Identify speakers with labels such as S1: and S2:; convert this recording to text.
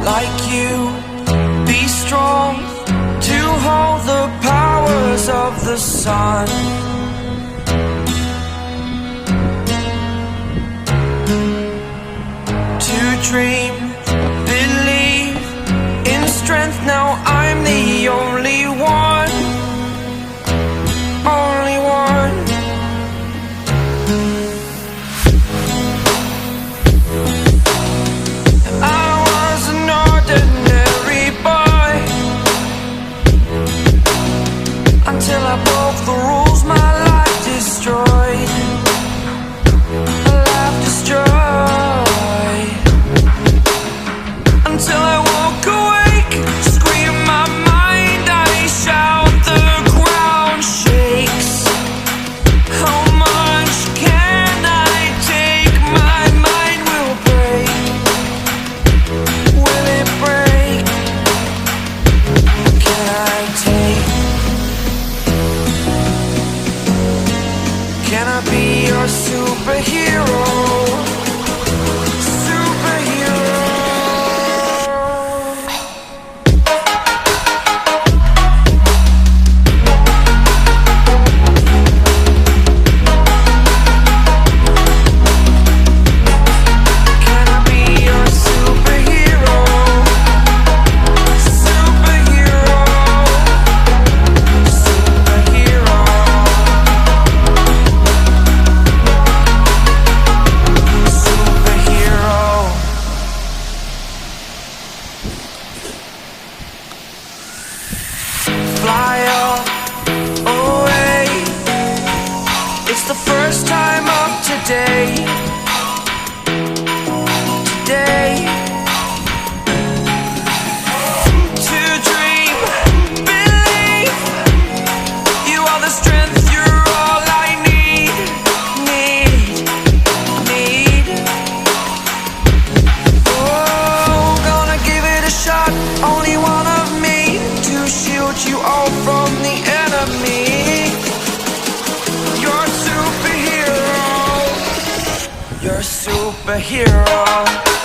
S1: like you, be strong to hold the powers of the sun. To dream, believe in strength. Now I'm the only one, only one. I was an ordinary boy until I broke the rules. My life destroyed, a life destroyed. Until I woke awake, scream my mind, I shout, the ground shakes. How much can I take? My mind will break. Will it break? Can I take? Can I be your superhero? Fly up, away. It's the first time of today. Today. To dream, believe. You are the strength, you're all I need. Oh, gonna give it a shot. Only one of me to shield you all from the enemy. You're a superhero. You're a superhero.